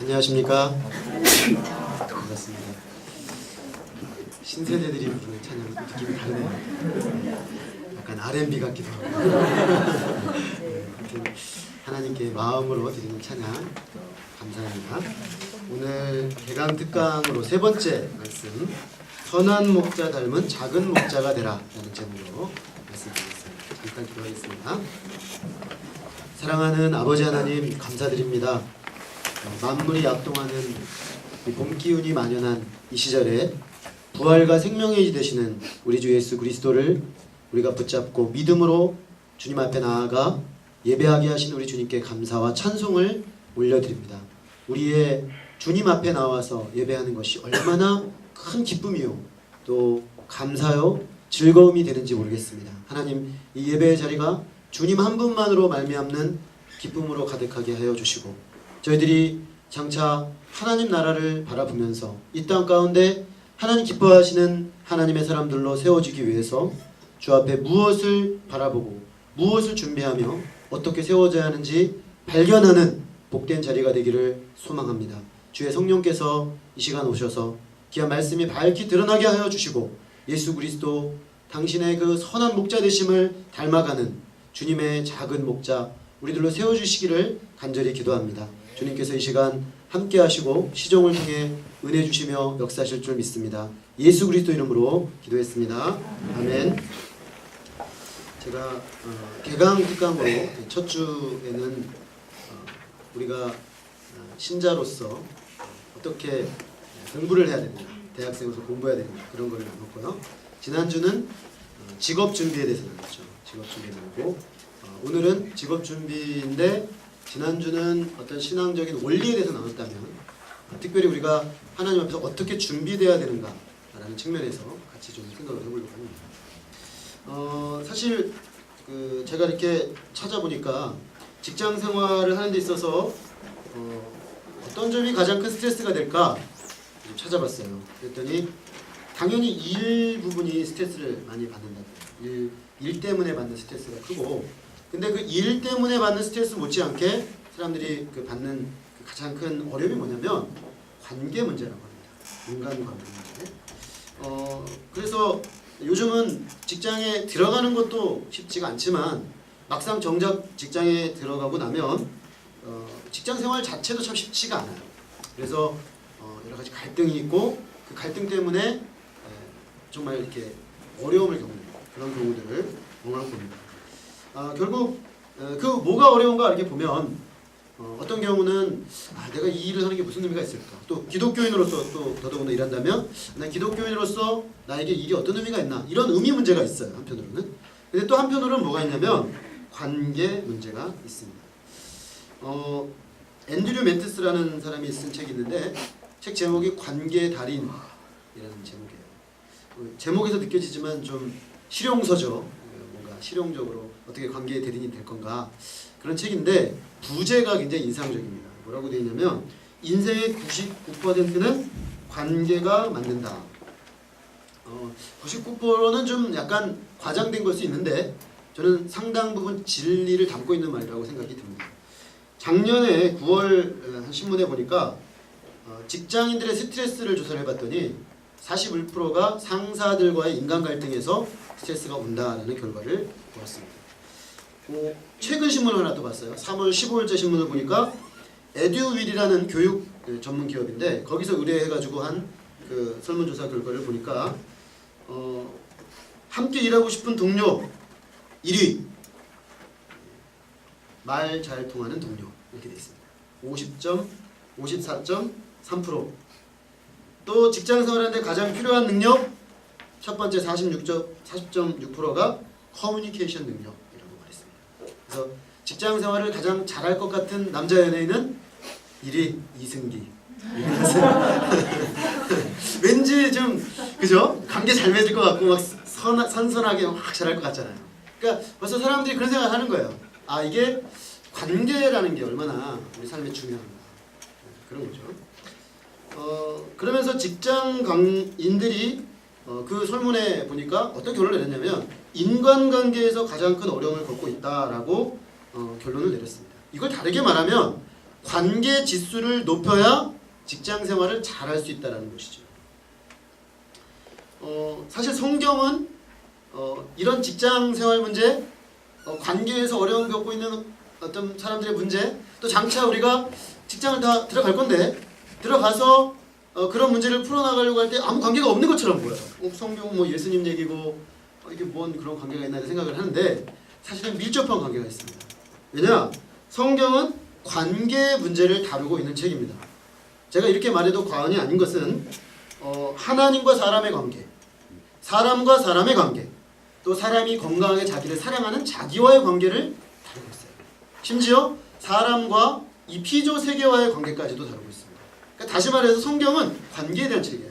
안녕하십니까. 반갑습니다. 신세대들이 부르는 찬양 느낌이 다르네요. 약간 R&B 같기도 하고. 아무튼 하나님께 마음으로 드리는 찬양 감사합니다. 오늘 개강 특강으로 세 번째 말씀, 선한 목자 닮은 작은 목자가 되라 라는 제목으로 말씀드리겠습니다. 잠깐 기도하겠습니다. 사랑하는 아버지 하나님, 감사드립니다. 만물이 약동하는 봄 기운이 만연한 이 시절에 부활과 생명의 이 되시는 우리 주 예수 그리스도를 우리가 붙잡고 믿음으로 주님 앞에 나아가 예배하게 하신 우리 주님께 감사와 찬송을 올려드립니다. 우리의 주님 앞에 나와서 예배하는 것이 얼마나 큰 기쁨이요 또 감사요 즐거움이 되는지 모르겠습니다. 하나님, 이 예배의 자리가 주님 한 분만으로 말미암는 기쁨으로 가득하게 하여 주시고, 저희들이 장차 하나님 나라를 바라보면서 이 땅 가운데 하나님 기뻐하시는 하나님의 사람들로 세워지기 위해서 주 앞에 무엇을 바라보고 무엇을 준비하며 어떻게 세워져야 하는지 발견하는 복된 자리가 되기를 소망합니다. 주의 성령께서 이 시간 오셔서 귀한 말씀이 밝히 드러나게 하여 주시고, 예수 그리스도 당신의 그 선한 목자 되심을 닮아가는 주님의 작은 목자 우리들로 세워주시기를 간절히 기도합니다. 주님께서 이 시간 함께 하시고 시종을 통해 은혜 주시며 역사하실 줄 믿습니다. 예수 그리스도 이름으로 기도했습니다. 아멘. 제가 개강 특강으로 첫 주에는 우리가 신자로서 어떻게 공부를 해야 되는가, 대학생으로서 공부해야 되는가, 그런 걸 나눴고요. 지난주는 직업 준비에 대해서 나눴죠. 직업 준비에 나누고, 오늘은 직업 준비인데 지난주는 어떤 신앙적인 원리에 대해서 나눴다면, 특별히 우리가 하나님 앞에서 어떻게 준비되어야 되는가 라는 측면에서 같이 좀 생각을 해보려고 합니다. 사실 제가 이렇게 찾아보니까 직장 생활을 하는 데 있어서 어떤 점이 가장 큰 스트레스가 될까 좀 찾아봤어요. 그랬더니 당연히 일 부분이 스트레스를 많이 받는다. 일 때문에 받는 스트레스가 크고, 근데 그 일 때문에 받는 스트레스 못지않게 사람들이 받는 가장 큰 어려움이 뭐냐면 관계 문제라고 합니다. 인간관계 문제. 그래서 요즘은 직장에 들어가는 것도 쉽지가 않지만 막상 정작 직장에 들어가고 나면 직장 생활 자체도 참 쉽지가 않아요. 그래서 여러 가지 갈등이 있고, 그 갈등 때문에 정말 이렇게 어려움을 겪는 그런 경우들을 경험을 봅니다. 결국 그 뭐가 어려운가 이렇게 보면 어떤 경우는 내가 이 일을 하는 게 무슨 의미가 있을까? 또 기독교인으로서 또 더더군다나 일한다면 난 기독교인으로서 나에게 일이 어떤 의미가 있나? 이런 의미 문제가 있어요. 한편으로는. 근데 또 한편으로는 뭐가 있냐면 관계 문제가 있습니다. 앤드류 매트스라는 사람이 쓴 책이 있는데 책 제목이 관계 달인이라는 제목이에요. 제목에서 느껴지지만 좀 실용서죠. 뭔가 실용적으로 어떻게 관계의 대리인이 될 건가, 그런 책인데 부제가 굉장히 인상적입니다. 뭐라고 되어 있냐면 인생의 99%는 관계가 만든다. 99%는 좀 약간 과장된 걸 수 있는데 저는 상당 부분 진리를 담고 있는 말이라고 생각이 듭니다. 작년에 9월 한 신문에 보니까 직장인들의 스트레스를 조사를 해봤더니 41%가 상사들과의 인간 갈등에서 스트레스가 온다라는 결과를 보았습니다. 최근 신문을 하나 또 봤어요. 3월 15일자 신문을 보니까 에듀윌이라는 교육 전문 기업인데 거기서 의뢰해가지고 한 그 설문조사 결과를 보니까 함께 일하고 싶은 동료 1위, 말 잘 통하는 동료, 이렇게 되어 있습니다. 50점, 54.3%. 또 직장 생활하는데 가장 필요한 능력 첫 번째 40.6%가 커뮤니케이션 능력이라고 말했습니다. 그래서 직장 생활을 가장 잘할 것 같은 남자 연예인은 1위 이승기. 왠지 좀 그죠? 관계 잘 맺을 것 같고 막 선선하게 확 잘할 것 같잖아요. 그러니까 벌써 사람들이 그런 생각을 하는 거예요. 이게 관계라는 게 얼마나 우리 삶에 중요한가, 그런 거죠. 그러면서 직장인들이 그 설문에 보니까 어떤 결론을 내렸냐면 인간관계에서 가장 큰 어려움을 겪고 있다라고 결론을 내렸습니다. 이걸 다르게 말하면 관계 지수를 높여야 직장 생활을 잘할 수 있다는 것이죠. 사실 성경은 이런 직장 생활 문제, 관계에서 어려움 겪고 있는 어떤 사람들의 문제, 또 장차 우리가 직장을 다 들어갈 건데 들어가서 그런 문제를 풀어나가려고 할 때 아무 관계가 없는 것처럼 보여요. 성경은 뭐 예수님 얘기고 이게 뭔 그런 관계가 있나 생각을 하는데 사실은 밀접한 관계가 있습니다. 왜냐? 성경은 관계 문제를 다루고 있는 책입니다. 제가 이렇게 말해도 과언이 아닌 것은 하나님과 사람의 관계, 사람과 사람의 관계, 또 사람이 건강하게 자기를 사랑하는 자기와의 관계를 다루고 있어요. 심지어 사람과 이 피조 세계와의 관계까지도 다루고 있습니다. 그러니까 다시 말해서 성경은 관계에 대한 책이에요.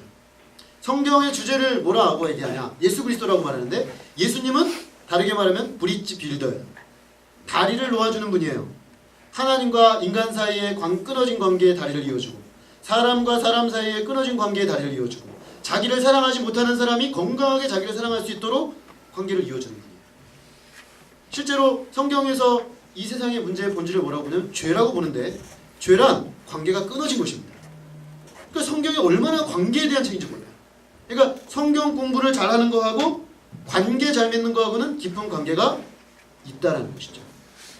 성경의 주제를 뭐라고 얘기하냐? 예수 그리스도라고 말하는데 예수님은 다르게 말하면 브릿지 빌더예요. 다리를 놓아주는 분이에요. 하나님과 인간 사이의 끊어진 관계에 다리를 이어주고 사람과 사람 사이의 끊어진 관계에 다리를 이어주고 자기를 사랑하지 못하는 사람이 건강하게 자기를 사랑할 수 있도록 관계를 이어주는 분이에요. 실제로 성경에서 이 세상의 문제의 본질을 뭐라고 보냐면 죄라고 보는데 죄란 관계가 끊어진 것입니다. 그러니까 성경이 얼마나 관계에 대한 책인지 몰라요. 그러니까 성경 공부를 잘하는 거하고 관계 잘 맺는 거하고는 깊은 관계가 있다는 것이죠.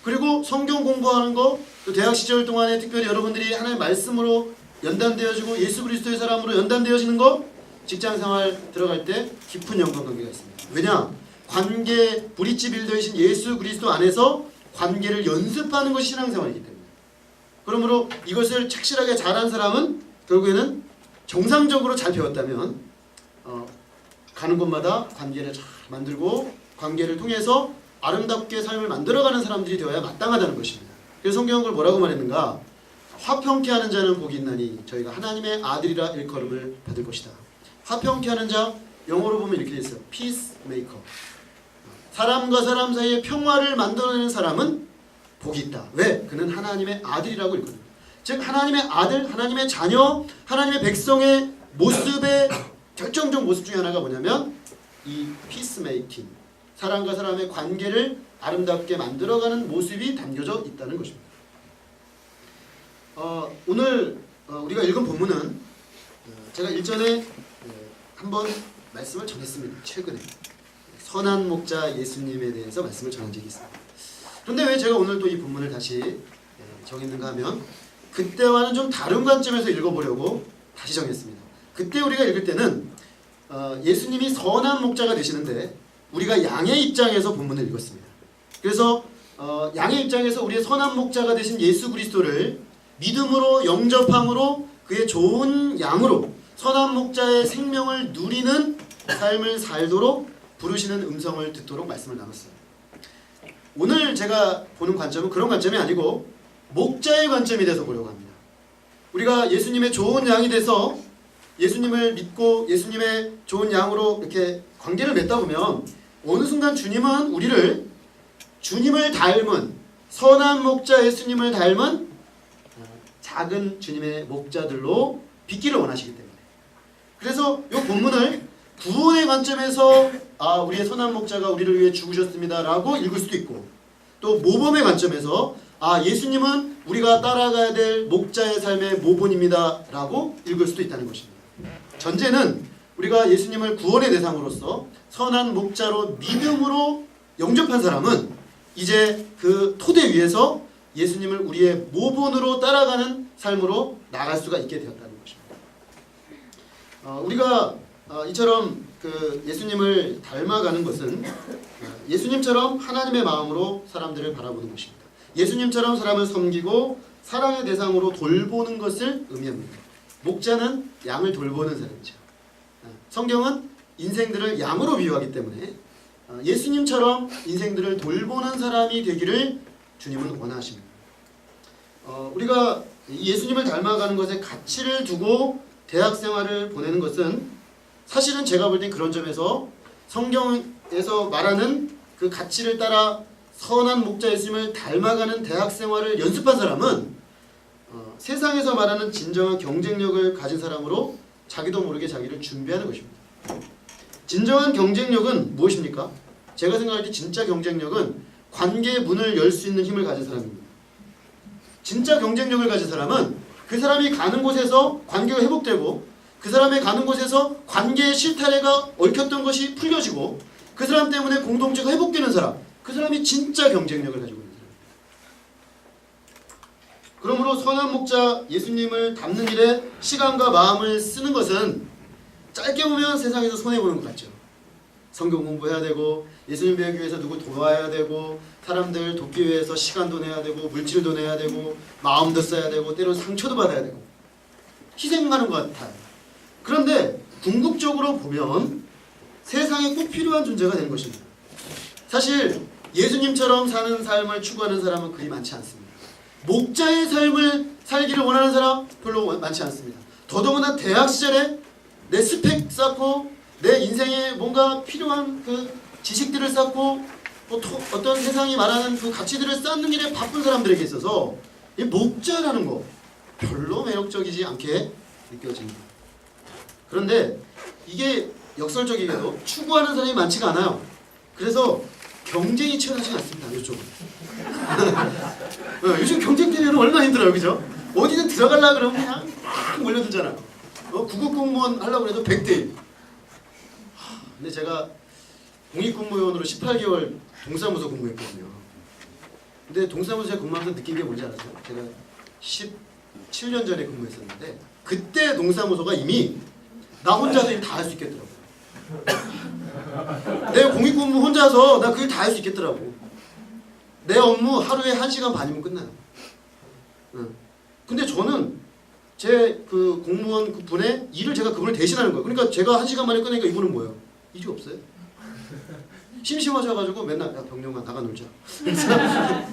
그리고 성경 공부하는 거, 또 대학 시절 동안에 특별히 여러분들이 하나님의 말씀으로 연단되어지고 예수 그리스도의 사람으로 연단되어지는 거, 직장생활 들어갈 때 깊은 연관관계가 있습니다. 왜냐? 관계 브릿지 빌더이신 예수 그리스도 안에서 관계를 연습하는 것이 신앙생활이기 때문에. 그러므로 이것을 착실하게 잘한 사람은 결국에는 정상적으로 잘 배웠다면 가는 곳마다 관계를 잘 만들고 관계를 통해서 아름답게 삶을 만들어가는 사람들이 되어야 마땅하다는 것입니다. 그래서 성경은 그걸 뭐라고 말했는가? 화평케 하는 자는 복이 있나니 저희가 하나님의 아들이라 일컬음을 받을 것이다. 화평케 하는 자, 영어로 보면 이렇게 돼 있어요. peacemaker. 사람과 사람 사이에 평화를 만들어내는 사람은 복이 있다. 왜? 그는 하나님의 아들이라고 일컬어요. 즉 하나님의 아들, 하나님의 자녀, 하나님의 백성의 모습의 결정적 모습 중에 하나가 뭐냐면 이 peacemaking, 사람과 사람의 관계를 아름답게 만들어가는 모습이 담겨져 있다는 것입니다. 오늘 우리가 읽은 본문은 제가 일전에 한번 말씀을 전했습니다. 최근에 선한 목자 예수님에 대해서 말씀을 전한 적이 있습니다. 그런데 왜 제가 오늘 또 이 본문을 다시 정했는가 하면 그때와는 좀 다른 관점에서 읽어보려고 다시 정했습니다. 그때 우리가 읽을 때는 예수님이 선한 목자가 되시는데 우리가 양의 입장에서 본문을 읽었습니다. 그래서 양의 입장에서 우리의 선한 목자가 되신 예수 그리스도를 믿음으로 영접함으로 그의 좋은 양으로 선한 목자의 생명을 누리는 삶을 살도록 부르시는 음성을 듣도록 말씀을 나눴어요. 오늘 제가 보는 관점은 그런 관점이 아니고 목자의 관점이 돼서 보려고 합니다. 우리가 예수님의 좋은 양이 돼서 예수님을 믿고 예수님의 좋은 양으로 이렇게 관계를 맺다 보면 어느 순간 주님은 우리를 주님을 닮은 선한 목자 예수님을 닮은 작은 주님의 목자들로 빚기를 원하시기 때문에 그래서 이 본문을 구원의 관점에서 우리의 선한 목자가 우리를 위해 죽으셨습니다 라고 읽을 수도 있고 또 모범의 관점에서 예수님은 우리가 따라가야 될 목자의 삶의 모본입니다 라고 읽을 수도 있다는 것입니다. 전제는 우리가 예수님을 구원의 대상으로서 선한 목자로 믿음으로 영접한 사람은 이제 그 토대 위에서 예수님을 우리의 모본으로 따라가는 삶으로 나갈 수가 있게 되었다는 것입니다. 우리가 이처럼 그 예수님을 닮아가는 것은 예수님처럼 하나님의 마음으로 사람들을 바라보는 것입니다. 예수님처럼 사람을 섬기고 사랑의 대상으로 돌보는 것을 의미합니다. 목자는 양을 돌보는 사람이죠. 성경은 인생들을 양으로 비유하기 때문에 예수님처럼 인생들을 돌보는 사람이 되기를 주님은 원하십니다. 우리가 예수님을 닮아가는 것에 가치를 두고 대학 생활을 보내는 것은 사실은 제가 볼 땐 그런 점에서 성경에서 말하는 그 가치를 따라 선한 목자 예수님을 닮아가는 대학 생활을 연습한 사람은 세상에서 말하는 진정한 경쟁력을 가진 사람으로 자기도 모르게 자기를 준비하는 것입니다. 진정한 경쟁력은 무엇입니까? 제가 생각할 때 진짜 경쟁력은 관계의 문을 열 수 있는 힘을 가진 사람입니다. 진짜 경쟁력을 가진 사람은 그 사람이 가는 곳에서 관계가 회복되고 그 사람이 가는 곳에서 관계의 실타래가 얽혔던 것이 풀려지고 그 사람 때문에 공동체가 회복되는 사람, 그 사람이 진짜 경쟁력을 가지고 있는 사람. 그러므로 선한 목자 예수님을 닮는 일에 시간과 마음을 쓰는 것은 짧게 보면 세상에서 손해보는 것 같죠. 성경 공부해야 되고 예수님 배우기 위해서 누구 도와야 되고 사람들 돕기 위해서 시간도 내야 되고 물질도 내야 되고 마음도 써야 되고 때로는 상처도 받아야 되고 희생하는 것 같아요. 그런데 궁극적으로 보면 세상에 꼭 필요한 존재가 되는 것입니다. 사실 예수님처럼 사는 삶을 추구하는 사람은 그리 많지 않습니다. 목자의 삶을 살기를 원하는 사람 별로 많지 않습니다. 더더구나 대학 시절에 내 스펙 쌓고 내 인생에 뭔가 필요한 그 지식들을 쌓고 어떤 세상이 말하는 그 가치들을 쌓는 일에 바쁜 사람들에게 있어서 이 목자라는 거 별로 매력적이지 않게 느껴집니다. 그런데 이게 역설적이게도 추구하는 사람이 많지가 않아요. 그래서 경쟁이 치열하지 않습니다. 이쪽은. 요즘 경쟁 때문에 얼마나 힘들어요. 그죠? 어디든 들어가려고 그러면 그냥 막 몰려들잖아요. 구급 공무원 하려고 해도 100대 1. 근데 제가 공익근무요원으로 18개월 동사무소 근무했거든요. 근데 동사무소에 근무하면서 느낀 게 뭔지 아세요? 제가 17년 전에 근무했었는데 그때 동사무소가 이미 나 혼자서 일 다 할 수 있겠더라고. 내 공익근무 혼자서 나 그 일 다 할 수 있겠더라고. 내 업무 하루에 1시간 반이면 끝나요. 근데 저는 제 그 공무원 그 분의 일을 제가 그분을 대신하는 거예요. 그러니까 제가 1시간 만에 끝내니까 이분은 뭐예요? 일이 없어요. 심심하셔가지고 맨날 야 병영아 나가 놀자.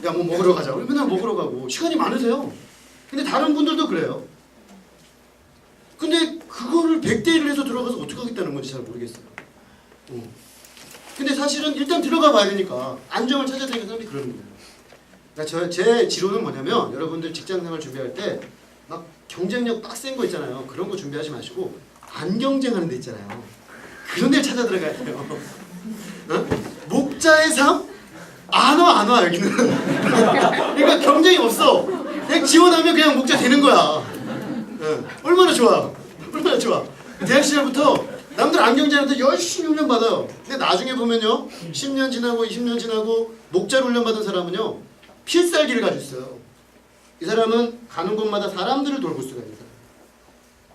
야 뭐 먹으러 가자. 맨날 먹으러 가고 시간이 많으세요. 근데 다른 분들도 그래요. 근데 그거를 100대 1을 해서 들어가서 어떻게 하겠다는 건지 잘 모르겠어요. 근데 사실은 일단 들어가 봐야 되니까 안정을 찾아야 되니까 사람들이 그러는 거예요. 그러니까 제 지론은 뭐냐면 여러분들 직장생활 준비할 때 막 경쟁력 빡센 거 있잖아요. 그런 거 준비하지 마시고 안 경쟁하는 데 있잖아요. 그런 데를 찾아 들어가야 돼요. 목자의 삶? 안 와 여기는. 그러니까 경쟁이 없어. 그냥 지원하면 그냥 목자 되는 거야. 얼마나 좋아. 얼마나 좋아. 대학 시절부터 남들 안 경쟁하는데 열심히 훈련 받아요. 근데 나중에 보면요. 10년 지나고 20년 지나고 목자로 훈련 받은 사람은요. 필살기를 가지고 있어요. 이 사람은 가는 곳마다 사람들을 돌볼 수가 있는 사람.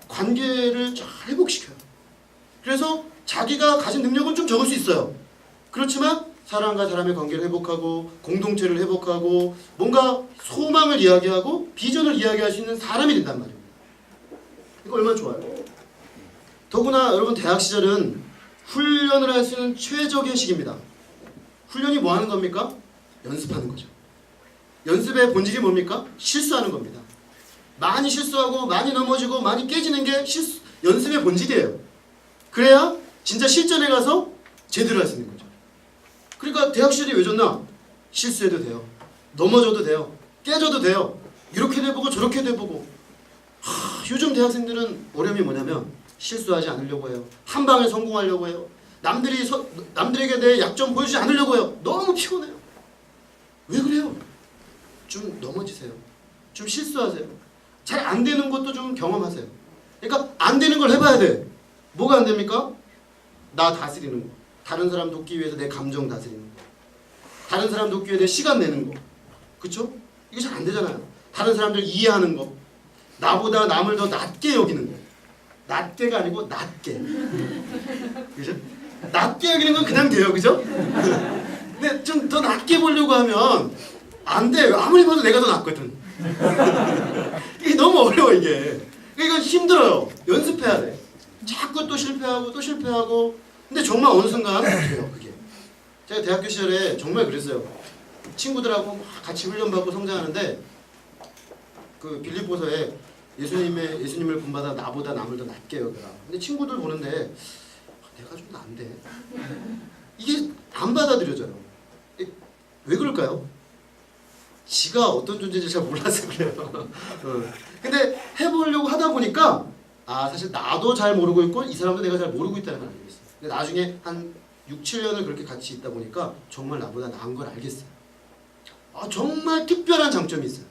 관계를 잘 회복시켜요. 그래서 자기가 가진 능력은 좀 적을 수 있어요. 그렇지만 사람과 사람의 관계를 회복하고 공동체를 회복하고 뭔가 소망을 이야기하고 비전을 이야기할 수 있는 사람이 된단 말입니다. 이거 얼마나 좋아요. 더구나 여러분 대학 시절은 훈련을 할 수 있는 최적의 시기입니다. 훈련이 뭐 하는 겁니까? 연습하는 거죠. 연습의 본질이 뭡니까? 실수하는 겁니다. 많이 실수하고 많이 넘어지고 많이 깨지는 게 연습의 본질이에요. 그래야 진짜 실전에 가서 제대로 할 수 있는 거죠. 그러니까 대학 시절이 왜 좋나? 실수해도 돼요. 넘어져도 돼요. 깨져도 돼요. 이렇게도 해보고 저렇게도 해보고. 요즘 대학생들은 어려움이 뭐냐면 실수하지 않으려고 해요. 한 방에 성공하려고 해요. 남들에게 내 약점 보여주지 않으려고 해요. 너무 피곤해요. 왜 그래요? 좀 넘어지세요. 좀 실수하세요. 잘 안 되는 것도 좀 경험하세요. 그러니까 안 되는 걸 해봐야 돼. 뭐가 안 됩니까? 나 다스리는 거. 다른 사람 돕기 위해서 내 감정 다스리는 거. 다른 사람 돕기 위해 내 시간 내는 거. 그쵸? 이게 잘 안 되잖아요. 다른 사람들 이해하는 거. 나보다 남을 더 낮게 여기는 거. 낮게가 아니고 낮게. 그죠? 낮게 여기는 건 그냥 돼요. 그죠? 근데 좀 더 낮게 보려고 하면 안 돼. 아무리 봐도 내가 더 낫거든. 이게 너무 어려워 이게. 그러니까 힘들어요. 연습해야 돼. 자꾸 또 실패하고 또 실패하고. 근데 정말 어느 순간 돼요 그게. 제가 대학교 시절에 정말 그랬어요. 친구들하고 같이 훈련받고 성장하는데 그 빌립보서에 예수님을 본받아 나보다 남을 더 낮게 여겨라. 근데 친구들 보는데 내가 좀 난데 이게 안 받아들여져요. 왜 그럴까요? 지가 어떤 존재인지 잘 몰라서 그래요. 근데 해보려고 하다 보니까 사실 나도 잘 모르고 있고 이 사람도 내가 잘 모르고 있다는 걸 알겠어요. 근데 나중에 한 6, 7년을 그렇게 같이 있다 보니까 정말 나보다 나은 걸 알겠어요. 정말 특별한 장점이 있어요.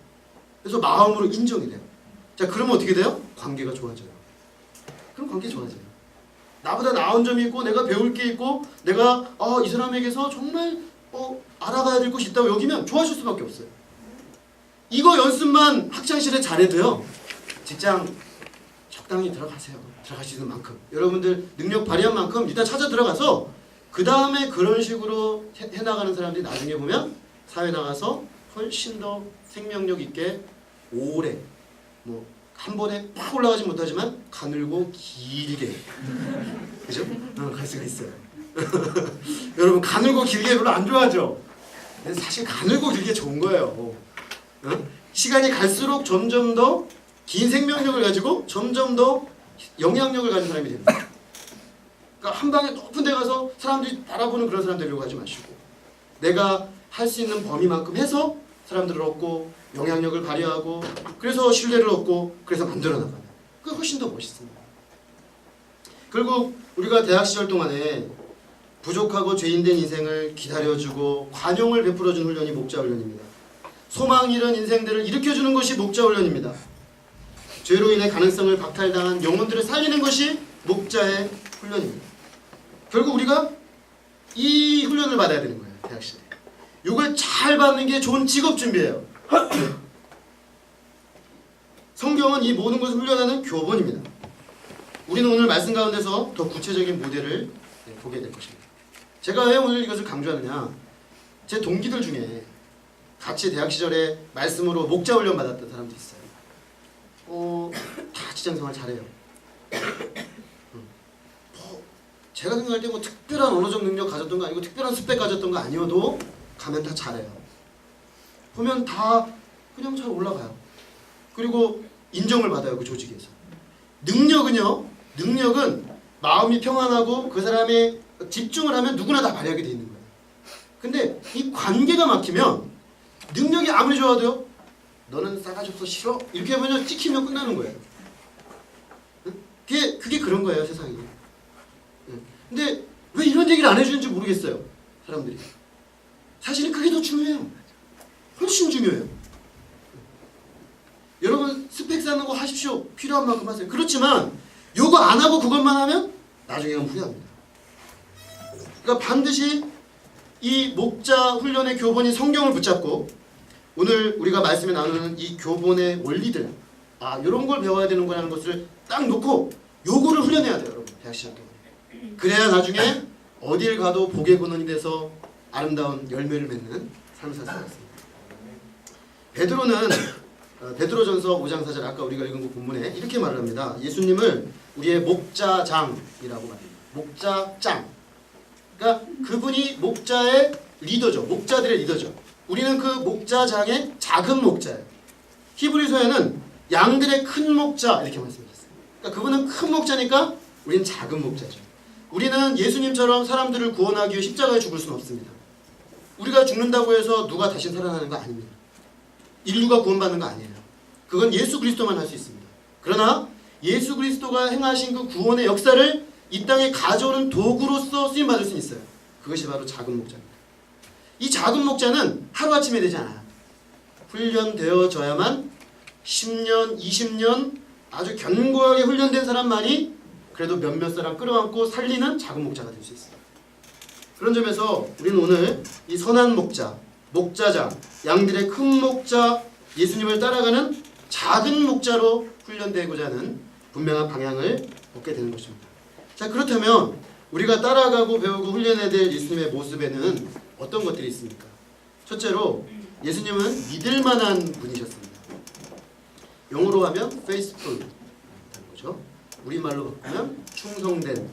그래서 마음으로 인정이 돼요. 자, 그러면 어떻게 돼요? 관계가 좋아져요. 그럼 관계 좋아져요. 나보다 나은 점이 있고 내가 배울 게 있고 내가 이 사람에게서 정말 알아가야 될 것이 있다고 여기면 좋아질 수밖에 없어요. 이거 연습만 학창시절에 잘해도요, 직장 적당히 들어가세요. 들어갈 수 있는 만큼 여러분들 능력 발휘한 만큼 일단 찾아 들어가서 그 다음에 그런 식으로 해나가는 사람들이 나중에 보면 사회 나가서 훨씬 더 생명력 있게 오래 뭐 한 번에 팍 올라가지 못하지만 가늘고 길게 그죠? 갈 수가 있어요. 여러분 가늘고 길게 별로 안 좋아하죠? 근데 사실 가늘고 길게 좋은 거예요. 시간이 갈수록 점점 더 긴 생명력을 가지고 점점 더 영향력을 가진 사람이 됩니다. 그러니까 한 방에 높은 데 가서 사람들이 바라보는 그런 사람 되려고 하지 마시고 내가 할 수 있는 범위만큼 해서 사람들을 얻고 영향력을 발휘하고 그래서 신뢰를 얻고 그래서 만들어 나가는 그게 훨씬 더 멋있습니다. 결국 우리가 대학 시절 동안에 부족하고 죄인된 인생을 기다려주고 관용을 베풀어준 훈련이 목자훈련입니다. 소망 잃은 인생들을 일으켜주는 것이 목자훈련입니다. 죄로 인해 가능성을 박탈당한 영혼들을 살리는 것이 목자의 훈련입니다. 결국 우리가 이 훈련을 받아야 되는 거예요. 대학 시절에. 이걸 잘 받는 게 좋은 직업 준비예요. 성경은 이 모든 것을 훈련하는 교본입니다. 우리는 오늘 말씀 가운데서 더 구체적인 모델을 보게 될 것입니다. 제가 왜 오늘 이것을 강조하느냐, 제 동기들 중에 같이 대학 시절에 말씀으로 목자 훈련 받았던 사람도 있어요. 다 직장생활 잘해요. 제가 생각할 때 뭐 특별한 언어적 능력 가졌던 거 아니고 특별한 스펙 가졌던 거 아니어도 가면 다 잘해요. 보면 다 그냥 잘 올라가요. 그리고 인정을 받아요. 그 조직에서. 능력은 마음이 평안하고 그 사람의 집중을 하면 누구나 다 발휘하게 돼 있는 거예요. 근데 이 관계가 막히면 능력이 아무리 좋아도요, 너는 싸가지 없어 싫어 이렇게 하면 찍히면 끝나는 거예요. 그게 그런 거예요, 세상이. 근데 왜 이런 얘기를 안 해주는지 모르겠어요, 사람들이. 사실은 그게 더 중요해요. 훨씬 중요해요. 여러분 스펙 쌓는 거 하십시오. 필요한 만큼 하세요. 그렇지만 요거 안 하고 그것만 하면 나중에 가면 후회합니다. 그러니까 반드시 이 목자 훈련의 교본인 성경을 붙잡고 오늘 우리가 말씀에 나누는 이 교본의 원리들, 이런 걸 배워야 되는 거라는 것을 딱 놓고 요거를 훈련해야 돼요, 여러분. 대학 시절 때. 그래야 나중에 어딜 가도 복의 근원이 돼서 아름다운 열매를 맺는 삶을 살 수 있습니다. 베드로는 베드로전서 5장 4절 아까 우리가 읽은 그 본문에 이렇게 말을 합니다. 예수님을 우리의 목자장이라고 말합니다. 목자장. 그러니까 그분이 목자의 리더죠. 목자들의 리더죠. 우리는 그 목자장의 작은 목자예요. 히브리서에는 양들의 큰 목자 이렇게 말씀하셨어요. 그러니까 그분은 큰 목자니까 우리는 작은 목자죠. 우리는 예수님처럼 사람들을 구원하기 위해 십자가에 죽을 수는 없습니다. 우리가 죽는다고 해서 누가 다시 살아나는 거 아닙니다. 인류가 구원받는 거 아니에요. 그건 예수 그리스도만 할 수 있습니다. 그러나 예수 그리스도가 행하신 그 구원의 역사를 이 땅에 가져오는 도구로서 쓰임받을 수 있어요. 그것이 바로 작은 목자입니다. 이 작은 목자는 하루아침에 되지 않아요. 훈련되어져야만 10년, 20년 아주 견고하게 훈련된 사람만이 그래도 몇몇 사람 끌어안고 살리는 작은 목자가 될 수 있어요. 그런 점에서 우리는 오늘 이 선한 목자, 목자장, 양들의 큰 목자 예수님을 따라가는 작은 목자로 훈련되고자 하는 분명한 방향을 얻게 되는 것입니다. 자, 그렇다면 우리가 따라가고 배우고 훈련해야 될 예수님의 모습에는 어떤 것들이 있습니까? 첫째로 예수님은 믿을 만한 분이셨습니다. 영어로 하면 faithful이라는 거죠. 우리말로 바꾸면 충성된,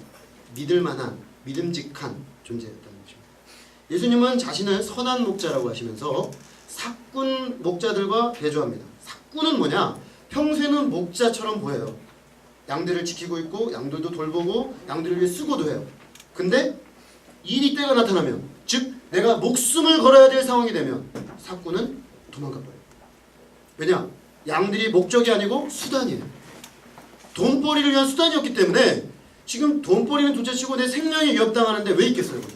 믿을 만한, 믿음직한 존재였다는 것입니다. 예수님은 자신을 선한 목자라고 하시면서 삭군 목자들과 대조합니다. 삭군은 뭐냐? 평소에는 목자처럼 보여요. 양들을 지키고 있고 양들도 돌보고 양들을 위해 쓰고도 해요. 근데 일이 때가 나타나면, 즉 내가 목숨을 걸어야 될 상황이 되면 삭군은 도망가 버려요. 왜냐? 양들이 목적이 아니고 수단이에요. 돈벌이를 위한 수단이었기 때문에 지금 돈벌이는 둘째치고 내 생명이 위협당하는데 왜 있겠어요, 거기?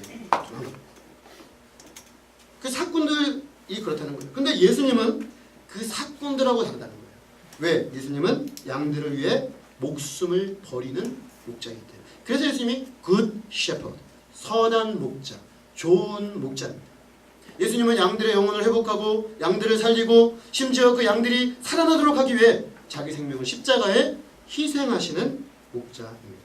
그 삭군들이 그렇다는 거예요. 근데 예수님은 그 사꾼들하고 다르다는 거예요. 왜? 예수님은 양들을 위해 목숨을 버리는 목자이기 때문에. 그래서 예수님이 good shepherd, 선한 목자, 좋은 목자입니다. 예수님은 양들의 영혼을 회복하고 양들을 살리고 심지어 그 양들이 살아나도록 하기 위해 자기 생명을 십자가에 희생하시는 목자입니다.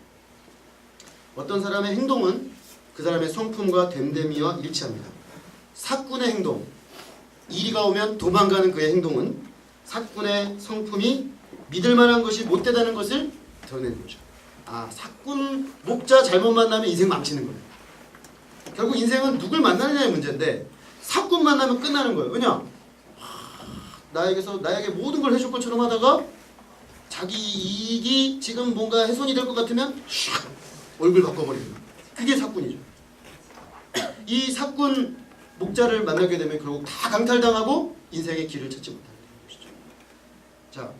어떤 사람의 행동은 그 사람의 성품과 됨됨이와 일치합니다. 사꾼의 행동, 이리가 오면 도망가는 그의 행동은 사꾼의 성품이 믿을 만한 것이 못되다는 것을 드러내는 거죠. 아, 사꾼 목자 잘못 만나면 인생 망치는 거예요. 결국 인생은 누굴 만나느냐의 문제인데 사꾼 만나면 끝나는 거예요. 왜냐? 나에게 모든 걸 해줄 것처럼 하다가 자기 이익이 지금 뭔가 훼손이 될 것 같으면 샥 얼굴 바꿔버리는 거예요. 그게 사꾼이죠. 이 사꾼 목자를 만나게 되면 결국 다 강탈당하고 인생의 길을 찾지 못하는 것이죠. 자,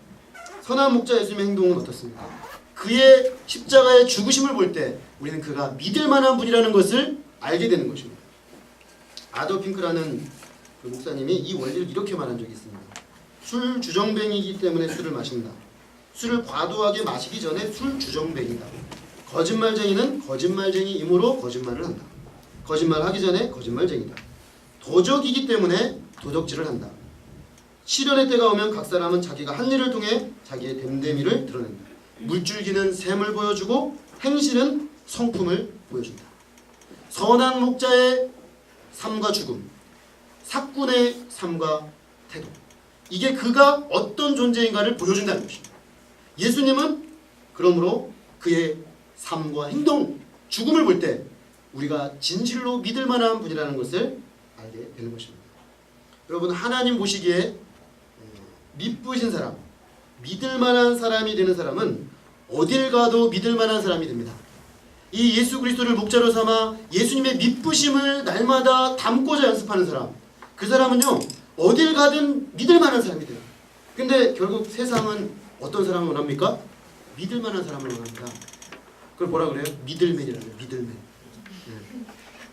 선한 목자 예수님의 행동은 어떻습니까? 그의 십자가의 죽으심을 볼 때 우리는 그가 믿을 만한 분이라는 것을 알게 되는 것입니다. 아더 핑크라는 그 목사님이 이 원리를 이렇게 말한 적이 있습니다. 술 주정뱅이기 때문에 술을 마신다. 술을 과도하게 마시기 전에 술 주정뱅이다. 거짓말쟁이는 거짓말쟁이이므로 거짓말을 한다. 거짓말하기 전에 거짓말쟁이다. 도적이기 때문에 도적질을 한다. 시련의 때가 오면 각 사람은 자기가 한 일을 통해 자기의 됨됨이를 드러낸다. 물줄기는 샘을 보여주고 행실은 성품을 보여준다. 선한 목자의 삶과 죽음, 사꾼의 삶과 태도, 이게 그가 어떤 존재인가를 보여준다는 것입니다. 예수님은 그러므로 그의 삶과 행동, 죽음을 볼 때 우리가 진실로 믿을 만한 분이라는 것을 알게 되는 것입니다. 여러분, 하나님 보시기에 믿으신 사람, 믿을 만한 사람이 되는 사람은 어딜 가도 믿을 만한 사람이 됩니다. 이 예수 그리스도를 목자로 삼아 예수님의 믿으심을 날마다 담고자 연습하는 사람, 그 사람은요 어딜 가든 믿을 만한 사람이 돼요. 근데 결국 세상은 어떤 사람을 원합니까? 믿을 만한 사람을 원합니다. 그걸 뭐라 그래요? 미들맨이라고 해요. 미들맨.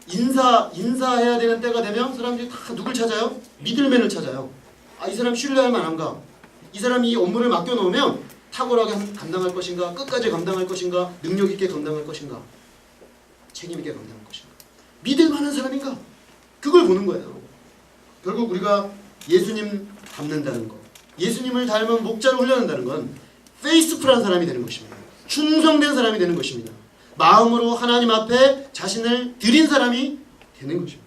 인사해야 되는 때가 되면 사람들이 다 누굴 찾아요? 미들맨을 찾아요. 아, 이 사람 신뢰할 만한가? 이 사람이 이 업무를 맡겨놓으면 탁월하게 감당할 것인가? 끝까지 감당할 것인가? 능력 있게 감당할 것인가? 책임 있게 감당할 것인가? 믿을 만한 사람인가? 그걸 보는 거예요. 결국 우리가 예수님 닮는다는 것, 예수님을 닮은 목자를 훈련한다는 건 페이스풀한 사람이 되는 것입니다. 충성된 사람이 되는 것입니다. 마음으로 하나님 앞에 자신을 드린 사람이 되는 것입니다.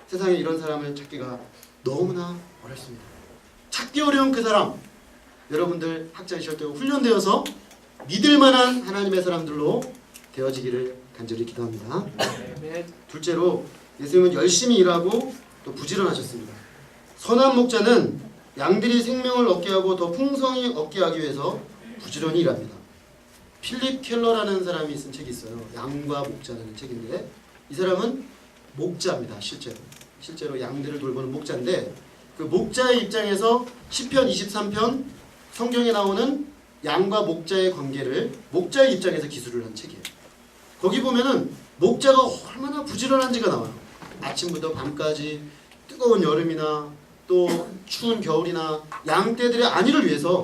세상에 이런 사람을 찾기가 너무나 어렵습니다. 찾기 어려운 그 사람, 여러분들 학창 시절 때 훈련되어서 믿을 만한 하나님의 사람들로 되어지기를 간절히 기도합니다. 둘째로 예수님은 열심히 일하고 또 부지런하셨습니다. 선한 목자는 양들이 생명을 얻게 하고 더 풍성히 얻게 하기 위해서 부지런히 일합니다. 필립 켈러라는 사람이 쓴 책이 있어요. 양과 목자라는 책인데 이 사람은 목자입니다. 실제로 양들을 돌보는 목자인데 그 목자의 입장에서 시편 23편 성경에 나오는 양과 목자의 관계를 목자의 입장에서 기술을 한 책이에요. 거기 보면은 목자가 얼마나 부지런한지가 나와요. 아침부터 밤까지 뜨거운 여름이나 또 추운 겨울이나 양떼들의 안위를 위해서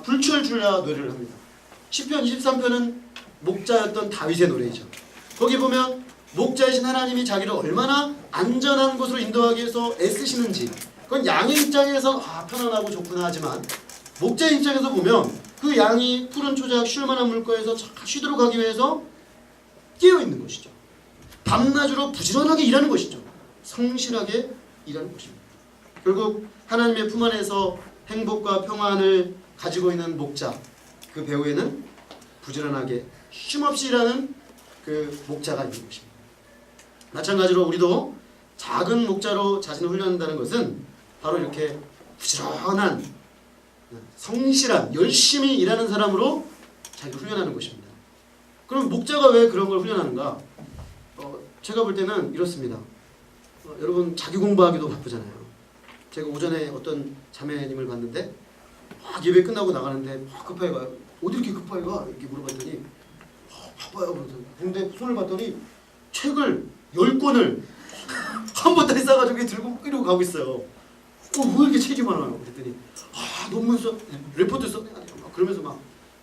불철주야 노래를 합니다. 시편 23편은 목자였던 다윗의 노래이죠. 거기 보면 목자이신 하나님이 자기를 얼마나 안전한 곳으로 인도하기 위해서 애쓰시는지, 그건 양의 입장에서 편안하고 좋구나 하지만 목자의 입장에서 보면 그 양이 푸른 초작 쉴 만한 물가에서 쉬도록 하기 위해서 깨어있는 것이죠. 밤낮으로 부지런하게 일하는 것이죠. 성실하게 일하는 것입니다. 결국 하나님의 품 안에서 행복과 평안을 가지고 있는 목자, 그 배후에는 부지런하게 쉼없이 일하는 그 목자가 있는 것입니다. 마찬가지로 우리도 작은 목자로 자신을 훈련한다는 것은 바로 이렇게 부지런한, 성실한, 열심히 일하는 사람으로 자기를 훈련하는 것입니다. 그럼 목자가 왜 그런 걸 훈련하는가? 제가 볼 때는 이렇습니다. 여러분 자기 공부하기도 바쁘잖아요. 제가 오전에 어떤 자매님을 봤는데 막 예배 끝나고 나가는데 급하게 가요. 어디 이렇게 급하게 가? 이렇게 물어봤더니 바빠요. 그래서 근데 손을 봤더니 책을 10권을 한 번에 싸가지고 들고 이러고 가고 있어요. 왜 이렇게 책이 많아요? 그랬더니 논문 써, 레포트 써, 그러면서 막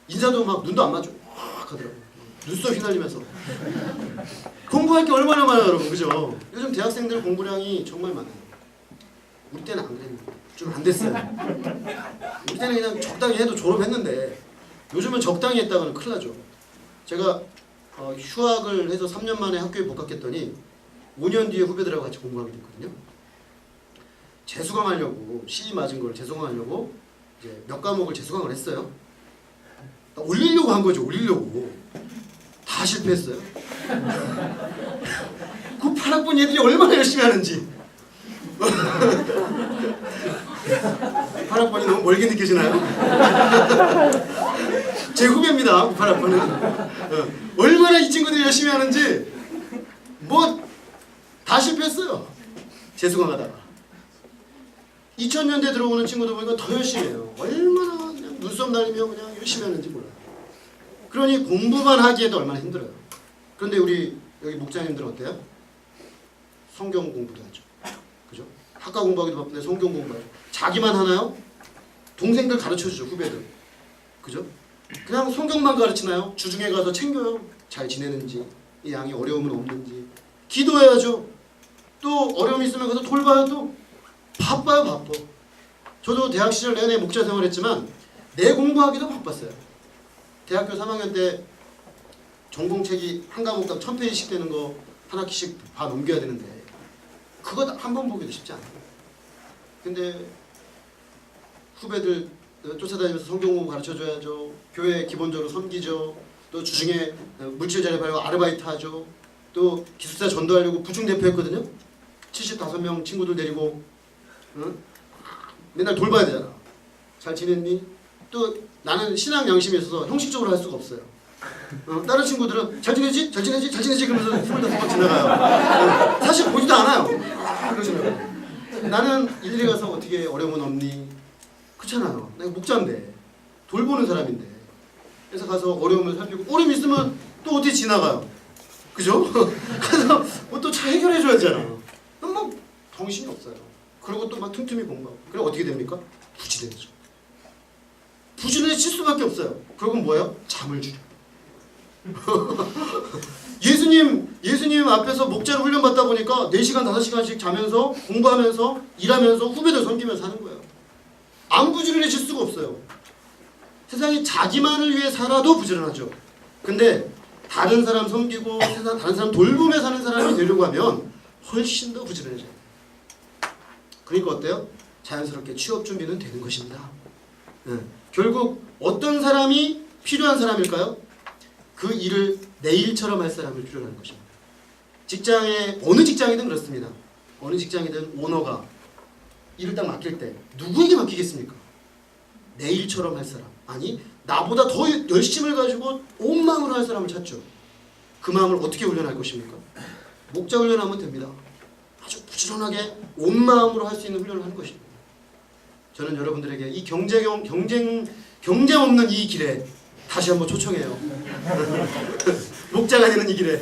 인사도 막 눈도 안 마주고 막 하더라고요. 눈썹 휘날리면서. 공부할 게 얼마나 많아요, 여러분, 그죠? 요즘 대학생들 공부량이 정말 많아요. 우리 때는 안 그랬는데 좀 안 됐어요. 우리 때는 그냥 적당히 해도 졸업했는데 요즘은 적당히 했다가는 큰일 나죠. 제가 휴학을 해서 3년 만에 학교에 복학했더니 5년 뒤에 후배들하고 같이 공부하게 됐거든요. 재수강하려고 시위 맞은 걸 재수강하려고 이제 몇 과목을 재수강을 했어요. 올리려고 한 거죠. 올리려고. 다 실패했어요. 그 8학번 애들이 얼마나 열심히 하는지. 8학번이 너무 멀게 느껴지나요? 제 후배입니다. 8학번은. 얼마나 이 친구들이 열심히 하는지 뭐 다 실패했어요. 재수강하다가. 2000년대 들어오는 친구들 보니까 더 열심히 해요. 얼마나 그냥 눈썹 날리며 그냥 열심히 하는지 몰라요. 그러니 공부만 하기에도 얼마나 힘들어요. 그런데 우리 여기 목사님들은 어때요? 성경 공부도 하죠. 그죠? 학과 공부하기도 바쁜데 성경 공부하죠. 자기만 하나요? 동생들 가르쳐주죠. 후배들. 그죠? 그냥 성경만 가르치나요? 주중에 가서 챙겨요. 잘 지내는지, 이 양이 어려움은 없는지. 기도해야죠. 또 어려움이 있으면 가서 돌봐요. 또 바빠요. 바빠. 저도 대학 시절 내내 목자 생활했지만 내 공부하기도 바빴어요. 대학교 3학년 때 전공책이 한 과목당 1000페이지씩 되는 거 한 학기씩 다 넘겨야 되는데 그거 한 번 보기도 쉽지 않아요. 근데 후배들 쫓아다니면서 성경 공부 가르쳐줘야죠. 교회 기본적으로 섬기죠. 또 주중에 물질 자립하려고 아르바이트 하죠. 또 기숙사 전도하려고 부중 대표했거든요. 75명 친구들 데리고 맨날 돌봐야 되잖아. 잘 지냈니? 또 나는 신앙 양심이 있어서 형식적으로 할 수가 없어요. 다른 친구들은 잘 지내지? 잘 지내지? 잘 지내지? 그러면서 25번 지나가요. 사실 보지도 않아요. 그러시나요? 나는 일일이 가서 어떻게 어려움은 없니? 그렇잖아요. 내가 목자인데 돌보는 사람인데 그래서 가서 어려움을 살피고 어려움 있으면 또 어떻게 지나가요? 그죠? 가서 뭐 또 잘 해결해 줘야잖아. 뭐 정신이 없어요. 그리고 또 막 틈틈이 공부하고. 그럼 어떻게 됩니까? 부지런해져. 부지런해질 수밖에 없어요. 그러고 뭐예요? 잠을 줄여. 예수님 앞에서 목자로 훈련받다 보니까 4시간 5시간씩 자면서 공부하면서 일하면서 후배들 섬기면서 하는 거예요. 안 부지런해질 수가 없어요. 세상이 자기만을 위해 살아도 부지런하죠. 근데 다른 사람 섬기고 다른 사람 돌보며 사는 사람이 되려고 하면 훨씬 더 부지런해져요. 그러니까 어때요? 자연스럽게 취업 준비는 되는 것입니다. 결국 어떤 사람이 필요한 사람일까요? 그 일을 내 일처럼 할 사람을 필요로 하는 것입니다. 직장에 어느 직장이든 그렇습니다. 어느 직장이든 오너가 일을 딱 맡길 때 누구에게 맡기겠습니까? 내 일처럼 할 사람. 아니 나보다 더 열심을 가지고 온 마음으로 할 사람을 찾죠. 그 마음을 어떻게 훈련할 것입니까? 목자 훈련하면 됩니다. 아주 부지런하게 온 마음으로 할 수 있는 훈련을 하는 것입니다. 저는 여러분들에게 이 경쟁 없는 이 길에 다시 한번 초청해요. 목자가 되는 이 길에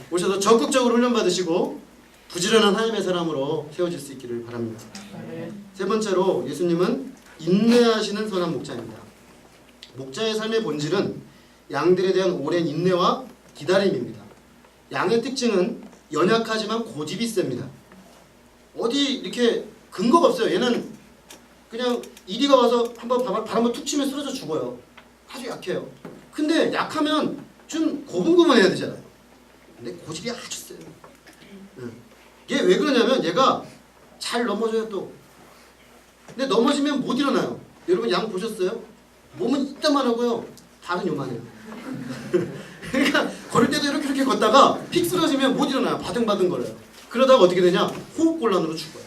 오셔서 적극적으로 훈련받으시고 부지런한 하나님의 사람으로 세워질 수 있기를 바랍니다. 세 번째로 예수님은 인내하시는 선한 목자입니다. 목자의 삶의 본질은 양들에 대한 오랜 인내와 기다림입니다. 양의 특징은 연약하지만 고집이 셉니다. 어디 이렇게 근거가 없어요. 얘는 그냥 이리가 와서 한번 바람을 툭 치면 쓰러져 죽어요. 아주 약해요. 근데 약하면 좀 고분고분해야 되잖아요. 근데 고집이 아주 세요. 얘 왜 그러냐면 얘가 잘 넘어져요 또. 근데 넘어지면 못 일어나요. 여러분 양 보셨어요? 몸은 이따만 하고요. 발은 요만해요. 그러니까 걸을 때도 이렇게 걷다가 픽 쓰러지면 못 일어나요. 바등바등 걸어요. 그러다가 어떻게 되냐? 호흡곤란으로 죽어요.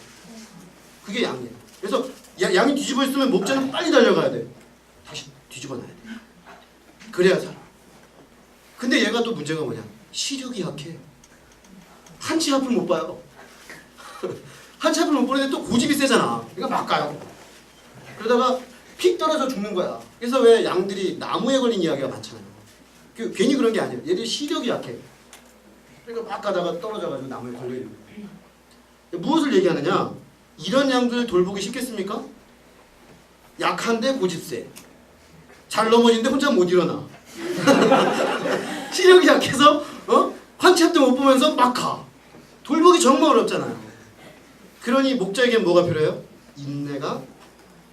그게 양이에요. 그래서 양이 뒤집어 있으면 목자는 빨리 달려가야 돼. 다시 뒤집어 놔야 돼. 그래야 살아. 근데 얘가 또 문제가 뭐냐? 시력이 약해. 한치 앞을 못 봐요. 한치 앞을 못 보는데 또 고집이 세잖아. 그러니까 막 가요. 그러다가 픽 떨어져 죽는 거야. 그래서 왜 양들이 나무에 걸린 이야기가 많잖아요. 괜히 그런 게 아니에요. 얘들이 시력이 약해. 그러니까 막 가다가 떨어져가지고 나무에 걸려있는 거예요. 무엇을 얘기하느냐? 이런 양들 돌보기 쉽겠습니까? 약한데 고집세, 잘 넘어지는데 혼자 못 일어나. 시력이 약해서 환치합도 못 보면서 막 가. 돌보기 정말 어렵잖아요. 그러니 목자에게 뭐가 필요해요? 인내가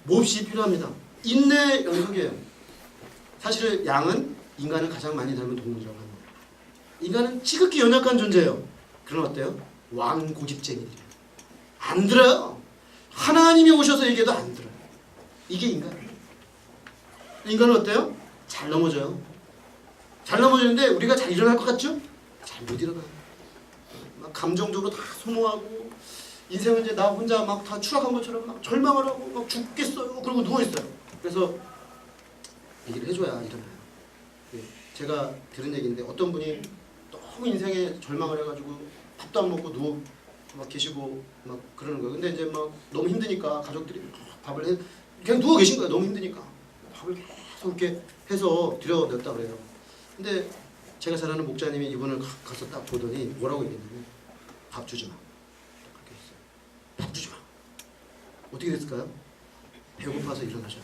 몹시 필요합니다. 인내 연속이에요. 사실 양은 인간을 가장 많이 닮은 동물이라고 합니다. 인간은 지극히 연약한 존재예요. 그럼 어때요? 왕고집쟁이들이에요. 안 들어요. 하나님이 오셔서 얘기해도 안 들어요. 이게 인간이에요. 인간은 어때요? 잘 넘어져요. 잘 넘어지는데 우리가 잘 일어날 것 같죠? 잘 못 일어나요. 막 감정적으로 다 소모하고 인생은 이제 나 혼자 막 다 추락한 것처럼 막 절망을 하고 막 죽겠어요. 그러고 누워있어요. 그래서 얘기를 해줘야 일어나요. 제가 들은 얘기인데 어떤 분이 너무 인생에 절망을 해가지고 밥도 안 먹고 누워 막 계시고 막 그러는 거예요. 근데 이제 막 너무 힘드니까 가족들이 밥을 해 그냥 누워 계신 거예요. 너무 힘드니까 밥을 계속 이렇게 해서 들여냈다 그래요. 근데 제가 잘 아는 목자님이 이분을 가서 딱 보더니 뭐라고 얘기했냐면 밥 주지 마. 그렇게 했어요. 밥 주지 마. 어떻게 됐을까요? 배고파서 일어나셨대요.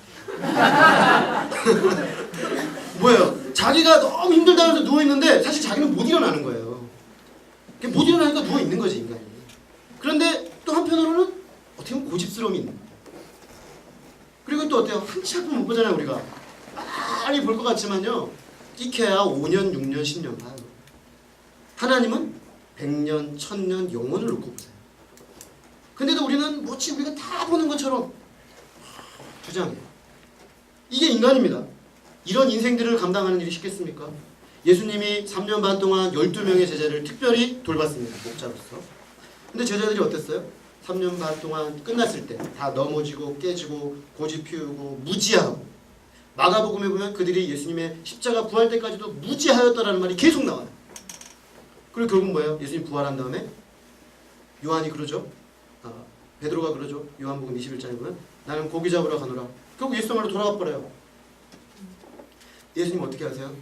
뭐예요? 자기가 너무 힘들다면서 누워있는데 사실 자기는 못 일어나는 거예요. 못 일어나니까 누워있는 거지 인간이. 그런데 또 한편으로는 어떻게 보면 고집스러움이 있는 거예요. 그리고 또 어때요? 한치 앞은 못 보잖아요 우리가. 많이 볼 것 같지만요. 끼케야 5년, 6년, 10년 봐요. 하나님은 100년, 1000년 영원을 놓고 보세요. 근데도 우리는 마치 우리가 다 보는 것처럼 주장해요. 이게 인간입니다. 이런 인생들을 감당하는 일이 쉽겠습니까? 예수님이 3년 반 동안 12명의 제자를 특별히 돌봤습니다. 목자로서. 근데 제자들이 어땠어요? 3년 반 동안 끝났을 때 다 넘어지고 깨지고 고집 피우고 무지하고 마가복음에 보면 그들이 예수님의 십자가 부활 때까지도 무지하였다라는 말이 계속 나와요. 그리고 결국 뭐예요? 예수님 부활한 다음에 요한이 그러죠. 베드로가 그러죠. 요한복음 21장에 보면 나는 고기 잡으러 가노라. 결국 예수님으로 돌아가 버려요. 예수님 어떻게 하세요?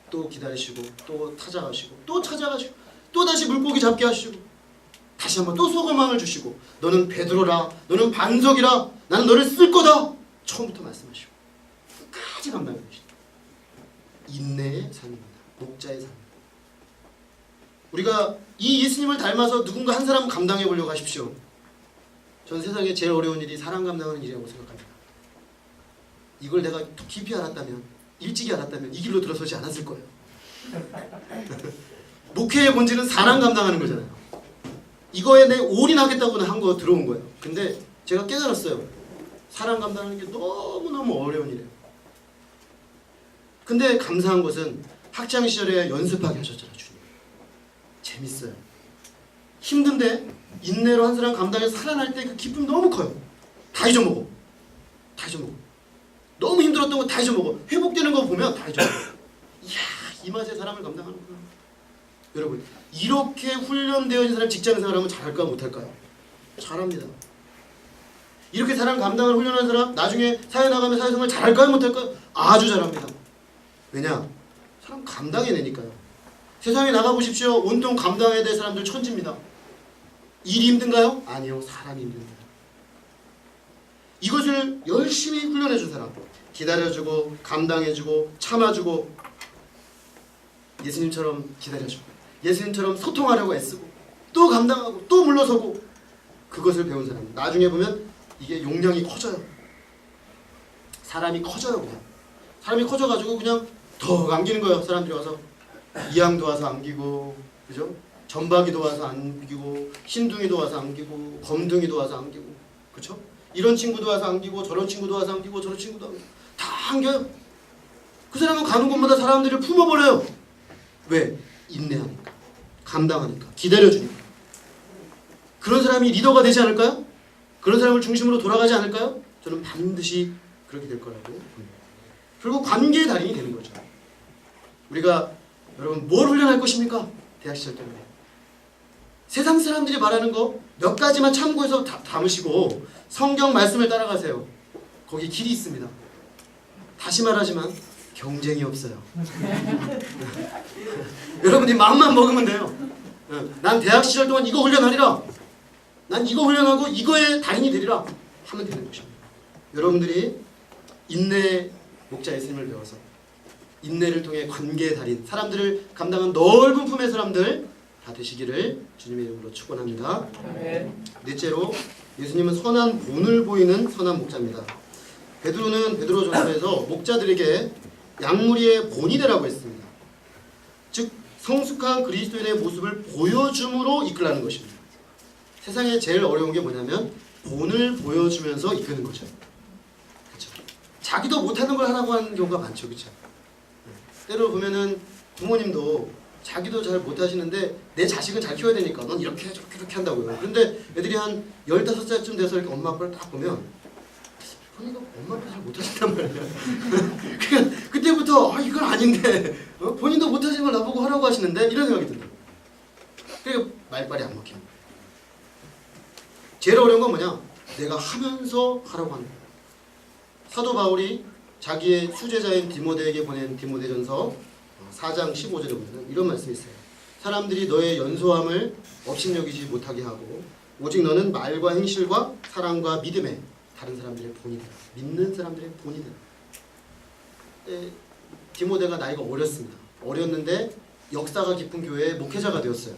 또 기다리시고 또 찾아가시고 또 찾아가시고 또 다시 물고기 잡게 하시고 다시 한번 또 소금망을 주시고 너는 베드로라 너는 반석이라 나는 너를 쓸 거다. 처음부터 말씀하시고 끝까지 감당해 주시다. 인내의 삶입니다. 목자의 삶. 우리가 이 예수님을 닮아서 누군가 한 사람 감당해 보려고 하십시오. 전 세상에 제일 어려운 일이 사람 감당하는 일이라고 생각합니다. 이걸 내가 깊이 알았다면 일찍이 알았다면 이 길로 들어서지 않았을 거예요. 목회의 본질은 사람 감당하는 거잖아요. 이거에 내 올인하겠다고는 한 거 들어온 거예요. 근데 제가 깨달았어요. 사람 감당하는 게 너무너무 어려운 일이에요. 근데 감사한 것은 학창시절에 연습하게 하셨잖아요. 주님. 재밌어요. 힘든데 인내로 한 사람 감당해서 살아날 때 그 기쁨이 너무 커요. 다 잊어먹어. 다 잊어먹어. 너무 힘들었던 거 다 잊어먹어. 회복되는 거 보면 다 잊어먹어. 이야, 이 맛에 사람을 감당하는구나. 여러분, 이렇게 훈련되어 있는 사람 직장 생활하면 잘할까요? 못할까요? 잘합니다. 이렇게 사람 감당을 훈련한 사람 나중에 사회 나가면 사회생활 잘할까요? 못할까요? 아주 잘합니다. 왜냐? 사람 감당해내니까요. 세상에 나가보십시오. 온통 감당해야 될 사람들 천지입니다. 일이 힘든가요? 아니요. 사람이 힘듭니다. 이것을 열심히 훈련해준 사람, 기다려주고 감당해주고 참아주고 예수님처럼 기다려주고 예수님처럼 소통하려고 애쓰고 또 감당하고 또 물러서고 그것을 배운 사람 나중에 보면 이게 용량이 커져요. 사람이 커져요. 그냥 사람이 커져가지고 그냥 더 안기는 거예요. 사람들이 와서 이양도 와서 안기고 그죠? 전박이도 와서 안기고 흰둥이도 와서 안기고 검둥이도 와서 안기고 그렇죠? 이런 친구도 와서 안기고 저런 친구도 와서 안기고 저런 친구도 안기고 다 안겨요. 그 사람은 가는 곳마다 사람들을 품어버려요. 왜? 인내하니까 감당하니까 기다려주니까. 그런 사람이 리더가 되지 않을까요? 그런 사람을 중심으로 돌아가지 않을까요? 저는 반드시 그렇게 될 거라고 봅니다. 결국 관계의 달인이 되는 거죠. 우리가 여러분 뭘 훈련할 것입니까? 대학 시절 때문에 세상 사람들이 말하는 거 몇 가지만 참고해서 담으시고 성경 말씀을 따라가세요. 거기 길이 있습니다. 다시 말하지만 경쟁이 없어요. 여러분이 마음만 먹으면 돼요. 난 대학 시절 동안 이거 훈련하리라. 난 이거 훈련하고 이거의 달인이 되리라 하면 되는 것입니다. 여러분들이 인내 목자의 스님을 배워서 인내를 통해 관계의 달인, 사람들을 감당한 넓은 품의 사람들 다 되시기를 주님의 이름으로 축원합니다. 넷째로 예수님은 선한 본을 보이는 선한 목자입니다. 베드로는 베드로전서에서 목자들에게 양무리의 본이 되라고 했습니다. 즉 성숙한 그리스도인의 모습을 보여줌으로 이끌라는 것입니다. 세상에 제일 어려운 게 뭐냐면 본을 보여주면서 이끄는 거죠. 그렇죠? 자기도 못하는 걸 하라고 하는 경우가 많죠, 그렇죠? 때로 보면은 부모님도 자기도 잘 못하시는데 내 자식은 잘 키워야 되니까 넌 이렇게 저렇게 한다고요. 그런데 애들이 한 15살쯤 돼서 이렇게 엄마 아빠를 딱 보면 본인도 엄마 아빠 잘 못하신단 말이야. 그러니까 그때부터 이건 아닌데 본인도 못하시는 걸 나보고 하라고 하시는데 이런 생각이 든다. 그러니까 말빨이 안 먹힙니다. 제일 어려운 건 뭐냐? 내가 하면서 하라고 하는 거야. 사도 바울이 자기의 수제자인 디모데에게 보낸 디모데전서 4장 15절에 보면 이런 말씀이 있어요. 사람들이 너의 연소함을 업신여기지 못하게 하고 오직 너는 말과 행실과 사랑과 믿음에 다른 사람들의 본이 되라. 믿는 사람들의 본이 되라. 디모데가 나이가 어렸습니다. 어렸는데 역사가 깊은 교회의 목회자가 되었어요.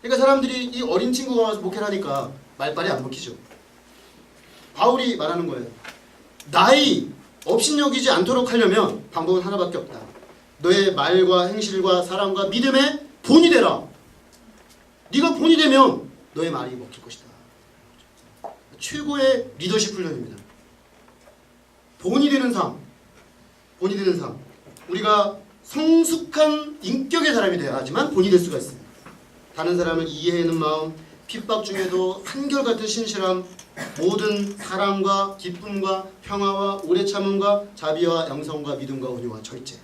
그러니까 사람들이 이 어린 친구가 와서 목회를 하니까 말빨이 안 먹히죠. 바울이 말하는 거예요. 나이 업신여기지 않도록 하려면 방법은 하나밖에 없다. 너의 말과 행실과 사랑과 믿음의 본이 되라. 네가 본이 되면 너의 말이 먹힐 것이다. 최고의 리더십 훈련입니다. 본이 되는 삶. 본이 되는 삶. 우리가 성숙한 인격의 사람이 되어야 하지만 본이 될 수가 있습니다. 다른 사람을 이해하는 마음, 핍박 중에도 한결같은 신실함, 모든 사랑과 기쁨과 평화와 오래 참음과 자비와 양성과 믿음과 온유와 절제.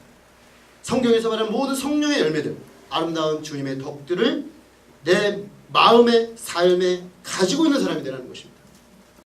성경에서 말하는 모든 성령의 열매들, 아름다운 주님의 덕들을 내 마음의 삶에 가지고 있는 사람이 되라는 것입니다.